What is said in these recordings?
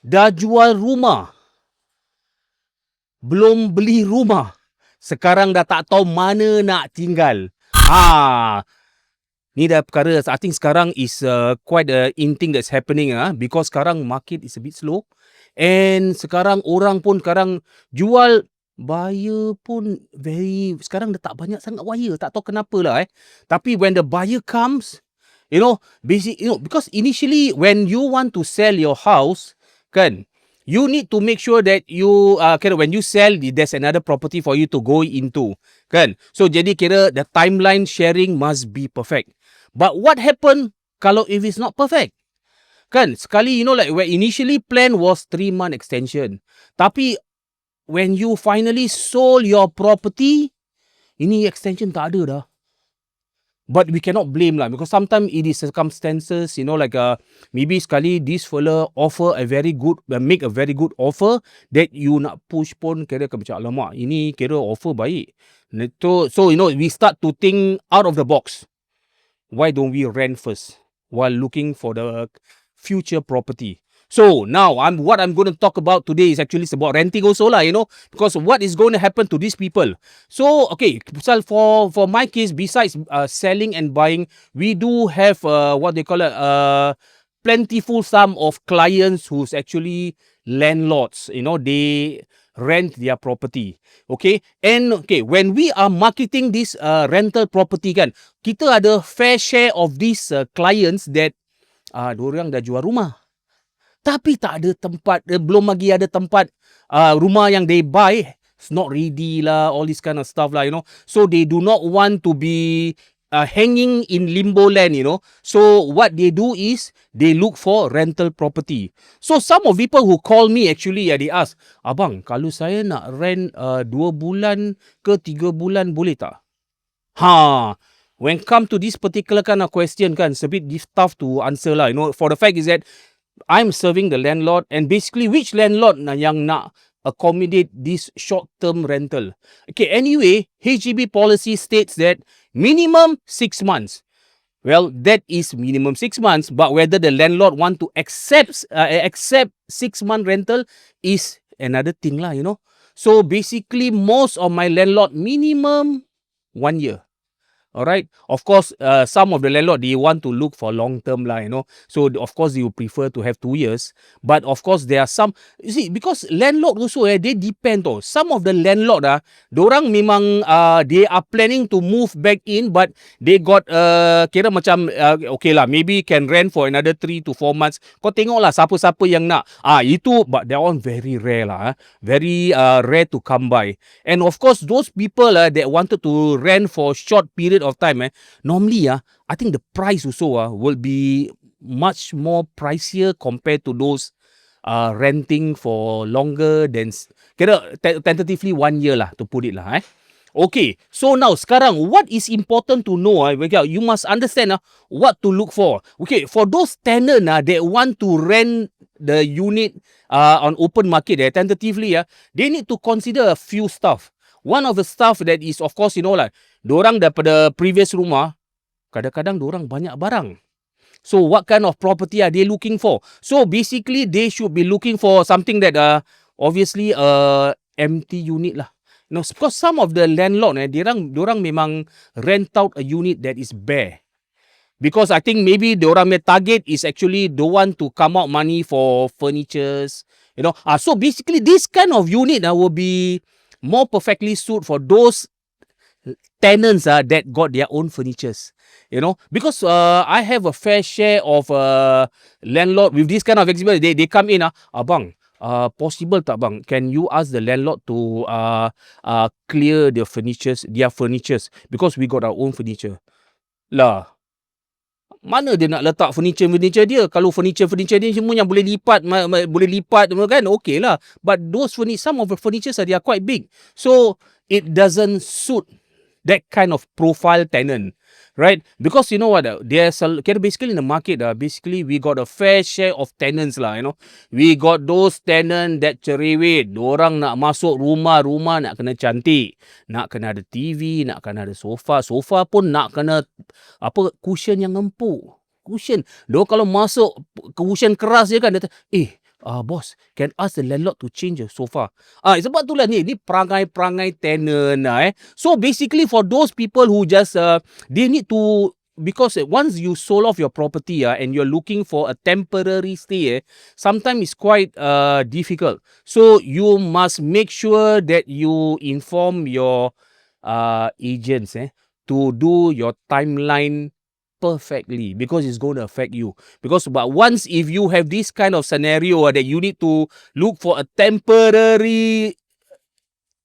dah jual rumah, belum beli rumah, sekarang dah tak tahu mana nak tinggal. Ni dah perkara, I think sekarang is quite a in thing that's happening because sekarang market is a bit slow and sekarang orang pun sekarang jual, buyer pun sekarang dah tak banyak sangat buyer, tak tahu kenapa lah Tapi when the buyer comes, because initially when you want to sell your house, kan, you need to make sure that you when you sell, there's another property for you to go into, kan. So jadi kira the timeline sharing must be perfect. But what happen kalau if it's not perfect? Kan, sekali like where initially plan was 3-month extension. Tapi when you finally sold your property, ini extension tak ada dah. But we cannot blame lah, because sometimes it is circumstances, maybe sekali this fella make a very good offer that you nak push pun kira macam alamak, ini kira offer baik. So we start to think out of the box. Why don't we rent first while looking for the future property? So now what I'm going to talk about today is actually about renting also lah, because what is going to happen to these people. So okay, for my case, besides selling and buying, we do have what they call plentiful sum of clients who's actually landlords. They rent their property. Okay, and okay, when we are marketing this rental property kan, kita ada fair share of these clients that diorang dah jual rumah, tapi tak ada tempat, belum lagi ada tempat rumah yang they buy, it's not ready lah, all this kind of stuff lah, So they do not want to be hanging in limbo land, So what they do is, they look for rental property. So some of people who call me actually, they ask, abang, kalau saya nak rent 2 bulan ke 3 bulan boleh tak? When come to this particular kind of question kan, it's a bit tough to answer lah, For the fact is that I'm serving the landlord, and basically which landlord yang nak accommodate this short-term rental. Okay, anyway, HDB policy states that minimum 6 months. Well, that is minimum 6 months, but whether the landlord want to accept 6-month rental is another thing lah, So basically, most of my landlord minimum 1 year. Alright, of course, some of the landlord, they want to look for long term lah, So of course, they would prefer to have 2 years. But of course, there are some, you see, because landlord also they depend though. Some of the landlord dorang memang they are planning to move back in, but they got kira macam okay lah, maybe can rent for another 3 to 4 months. Kau tengok lah siapa-siapa yang nak. Itu, but that one very rare lah, very rare to come by. And of course, those people that wanted to rent for short period of time, normally I think the price also will be much more pricier compared to those renting for longer than tentatively 1 year lah, to put it lah. Okay, so now sekarang what is important to know, you must understand what to look for. Okay, for those tenant that want to rent the unit on open market, tentatively they need to consider a few stuff. One of the stuff that is, of course, dorang daripada previous rumah, kadang-kadang dorang banyak barang. So what kind of property are they looking for? So basically, they should be looking for something that obviously empty unit lah. Because some of the landlord, dorang memang rent out a unit that is bare. Because I think maybe dorang target is actually don't want to come out money for furnitures, So basically, this kind of unit will be more perfectly suited for those tenants that got their own furnitures, because I have a fair share of landlord with this kind of experience. They come in, abang, possible tak bang, can you ask the landlord to clear their furnitures, because we got our own furniture lah. Mana dia nak letak furniture dia? Kalau furniture dia semua yang boleh lipat kan, okay lah. But those some of the furnitures they are quite big, so it doesn't suit that kind of profile tenant, right? Because you know what, there's basically in the market, basically we got a fair share of tenants lah, We got those tenant that cerewet, dorang nak masuk rumah nak kena cantik, nak kena ada TV, nak kena ada sofa pun nak kena cushion yang empuk. Cushion. Kalau masuk cushion keras je kan, dia Boss, can ask the landlord to change the sofa. Sebab tu lah ni perangai-perangai tenant lah, eh. So basically for those people who just, they need to, because once you sold off your property, and you're looking for a temporary stay, sometimes it's quite difficult. So you must make sure that you inform your agents, to do your timeline perfectly, because it's going to affect you. Because but once if you have this kind of scenario, that you need to look for a temporary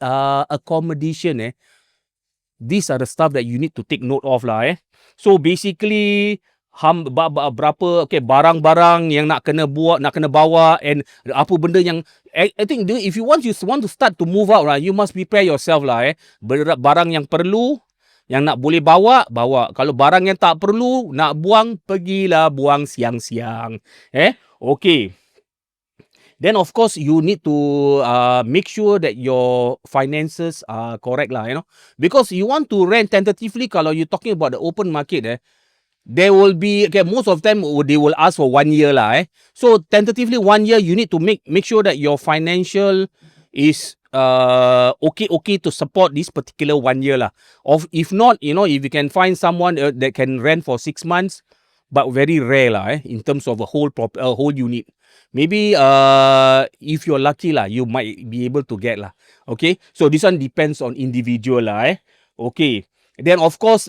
accommodation, these are the stuff that you need to take note of lah, eh. So basically berapa barang-barang yang nak kena buat, nak kena bawa, and apa benda yang I think if you want to start to move out lah, you must prepare yourself lah, eh. Barang yang perlu, yang nak boleh bawa, bawa. Kalau barang yang tak perlu nak buang, pergilah buang siang-siang, eh. Okay. Then of course you need to make sure that your finances are correct lah, because you want to rent tentatively. Kalau you're talking about the open market, there will be, most of them they will ask for 1 year lah, eh. So tentatively 1 year, you need to make sure that your financial is okay to support this particular 1 year lah. If not, if you can find someone that can rent for 6 months, but very rare lah, in terms of a whole unit. Maybe if you're lucky lah, you might be able to get lah. Okay, so this one depends on individual lah, eh. Okay. Then of course,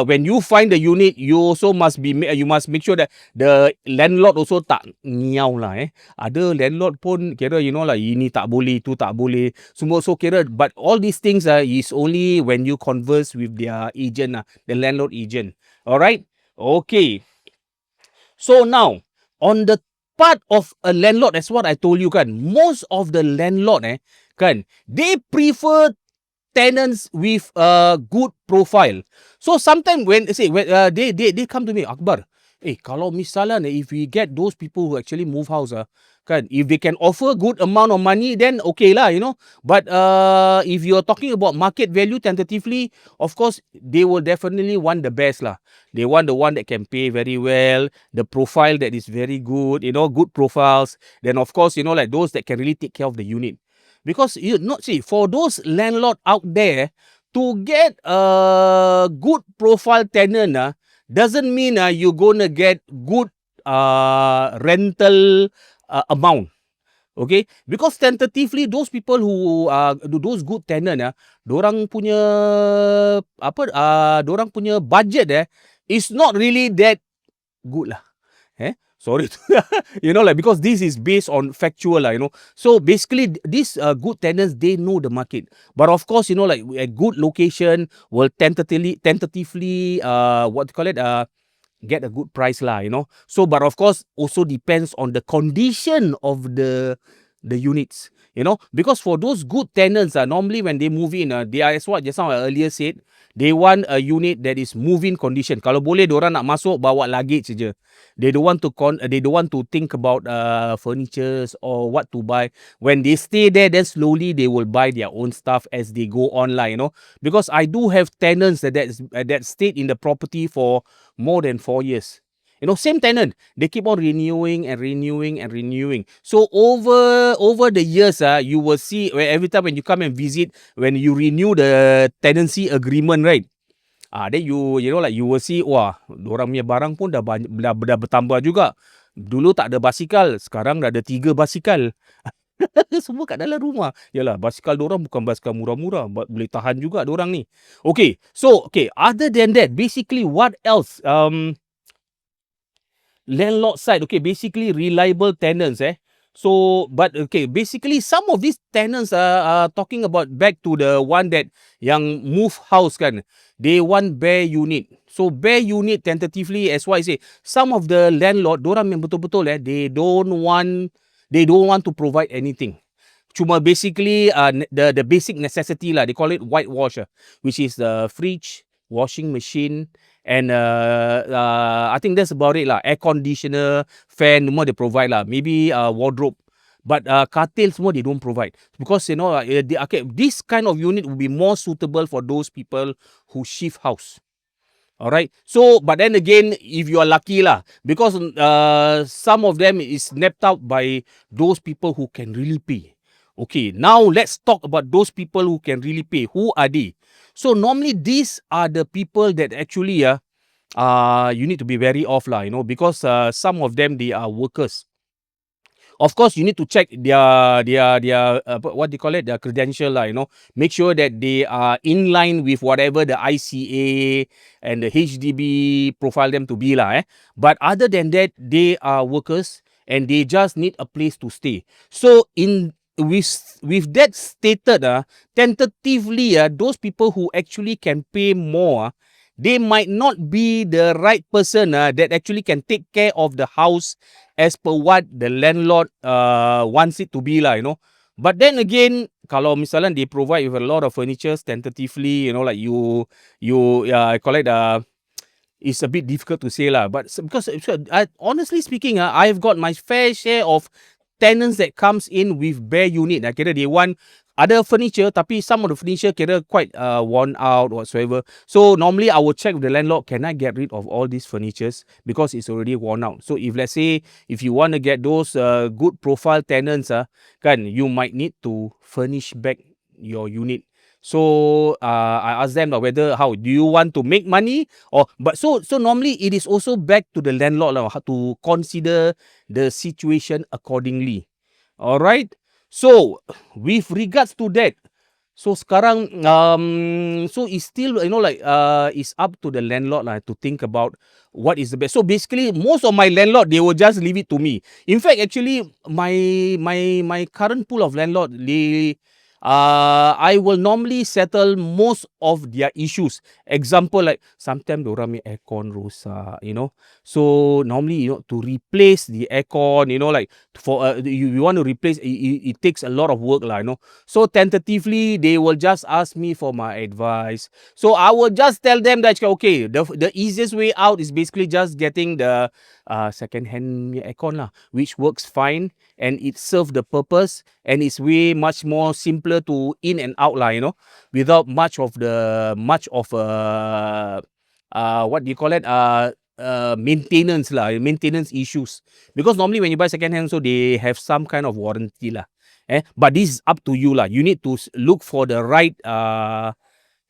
when you find the unit, you also must make sure that the landlord also tak ngiau lah, eh. Ada landlord pun kira lah, ini tak boleh, tu tak boleh, semua. So kira, but all these things is only when you converse with their agent lah, the landlord agent. Alright. Okay. So now, on the part of a landlord, that's what I told you kan, most of the landlord kan, they prefer tenants with a good profile. So sometimes when they come to me, Akbar, kalau misalnya if we get those people who actually move house, kan, if they can offer good amount of money, then okay lah, But if you're talking about market value tentatively, of course they will definitely want the best lah. They want the one that can pay very well, the profile that is very good, good profiles. Then of course, like those that can really take care of the unit. Because for those landlord out there, to get a good profile tenant doesn't mean you're gonna get good rental amount. Okay, because tentatively those people who those good tenant, dorang punya dorang punya budget is not really that good lah. Sorry. Because this is based on factual lah, So basically, these good tenants, they know the market. But of course, like a good location will tentatively, get a good price lah, So, but of course, also depends on the condition of the units, because for those good tenants, normally when they move in, they are, as what just now I earlier said, they want a unit that is move-in condition. Kalau boleh, diorang nak masuk bawa luggage saja. They don't want to think about furnitures or what to buy. When they stay there, then slowly they will buy their own stuff as they go online, Because I do have tenants that stayed in the property for more than 4 years. Same tenant, they keep on renewing and renewing and renewing. So over the years, you will see every time when you come and visit, when you renew the tenancy agreement, right? Then you will see, wah, dorang punya barang pun dah bertambah juga. Dulu tak ada basikal, sekarang dah ada 3 basikal. Semua kat dalam rumah. Yalah, basikal dorang bukan basikal murah-murah, boleh tahan juga dorang ni. Okay, so other than that, basically what else? Landlord side, basically reliable tenants, So, but basically some of these tenants are talking about back to the one that yang move house kan. They want bare unit. So bare unit tentatively, as what I say, some of the landlord, dorang yang betul-betul they don't want to provide anything. Cuma basically the basic necessity lah, they call it whitewash, which is the fridge, washing machine, and I think that's about it lah. Air conditioner, fan, semua they provide lah. Maybe wardrobe. But katil semua they don't provide. Because this kind of unit will be more suitable for those people who shift house. Alright. So, but then again, if you are lucky lah, because some of them is snapped out by those people who can really pay. Okay, now let's talk about those people who can really pay. Who are they? So normally these are the people that actually you need to be very off lah, because some of them they are workers. Of course, you need to check their what do you call it, their credential lah. Make sure that they are in line with whatever the ICA and the HDB profile them to be lah. But other than that, they are workers and they just need a place to stay. So with that stated, tentatively, those people who actually can pay more, they might not be the right person that actually can take care of the house as per what the landlord wants it to be lah. But then again, kalau misalnya they provide with a lot of furnitures tentatively, like you I call it it's a bit difficult to say lah. But because honestly speaking, I've got my fair share of tenants that comes in with bare unit. Kira they want other furniture, tapi some of the furniture kira quite worn out whatsoever. So normally I will check with the landlord, can I get rid of all these furnitures because it's already worn out. So if let's say if you want to get those good profile tenants, kan, you might need to furnish back your unit. So I ask them whether how do you want to make money or but so normally it is also back to the landlord to consider the situation accordingly. Alright. So with regards to that, so sekarang so it's still it's up to the landlord to think about what is the best. So basically most of my landlord they will just leave it to me. In fact actually my current pool of landlord they I will normally settle most of their issues. Example like sometimes dorang punya aircon rosak, So normally to replace the aircon, like for you want to replace it takes a lot of work lah. So tentatively they will just ask me for my advice. So I will just tell them that okay, the easiest way out is basically just getting the second hand aircon lah, which works fine and it serves the purpose and it's way much more simpler to in and out lah, without much of what do you call it, maintenance issues. Because normally when you buy second hand, so they have some kind of warranty lah. But this is up to you lah. You need to look for the right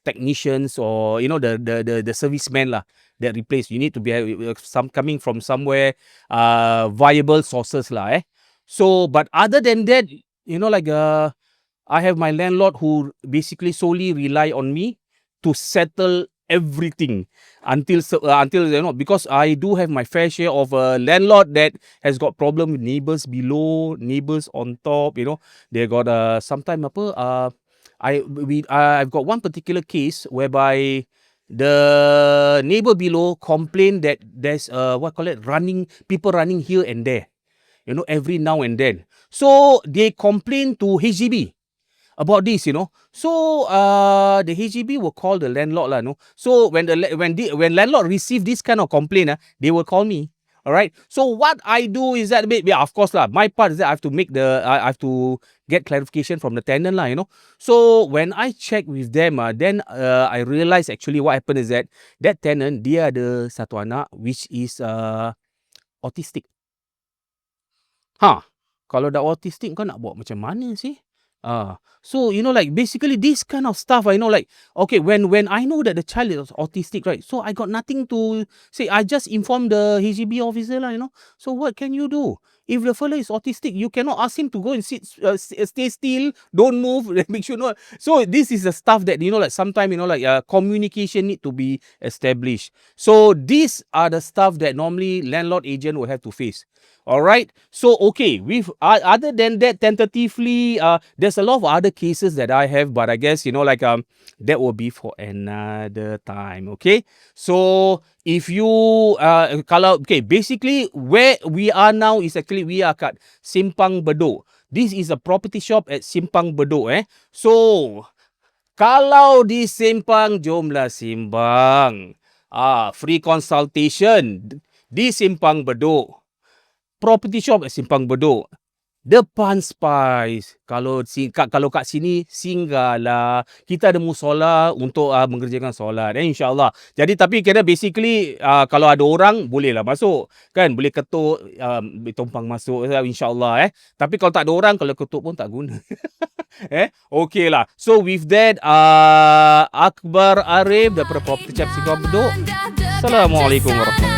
technicians or the servicemen lah that replace. You need to be some coming from somewhere viable sources lah. So but other than that, I have my landlord who basically solely rely on me to settle everything until because I do have my fair share of a landlord that has got problem with neighbors below, neighbors on top. They got sometime I've got one particular case whereby the neighbor below complained that there's people running here and there, every now and then. So they complain to HDB about this. So the HDB will call the landlord lah. So when landlord receive this kind of complaint, they will call me. All right. So what I do is that, of course lah, my part is that I have to get clarification from the tenant lah. So when I check with them, then I realize actually what happened is that tenant dia ada satu anak which is autistic. Kalau dah autistic kau nak buat macam mana sih? So basically this kind of stuff, okay, when I know that the child is autistic, right? So I got nothing to say. I just inform the HDB officer lah. So what can you do? If the fella is autistic, you cannot ask him to go and stay still, don't move, make sure not. So this is the stuff that sometimes communication need to be established. So these are the stuff that normally landlord agent will have to face. All right. So okay, with other than that, tentatively, there's a lot of other cases that I have, but I guess that will be for another time. Okay. So if you basically where we are now is actually we are at Simpang Bedok. This is a property shop at Simpang Bedok. So kalau di Simpang, jomlah Simpang. Free consultation di Simpang Bedok. Property shop at Simpang Bedok. Depan Spice. Kalau kat sini singgahlah. Kita ada musola untuk, mengerjakan solat, insya-Allah. Jadi tapi kira basically, kalau ada orang bolehlah masuk, kan. Boleh ketuk, tumpang masuk insya-Allah, Tapi kalau tak ada orang, kalau ketuk pun tak guna. Okeylah. So with that, Akbar Arif daripada Property Chat Singapura Bedok. Assalamualaikum warahmatullahi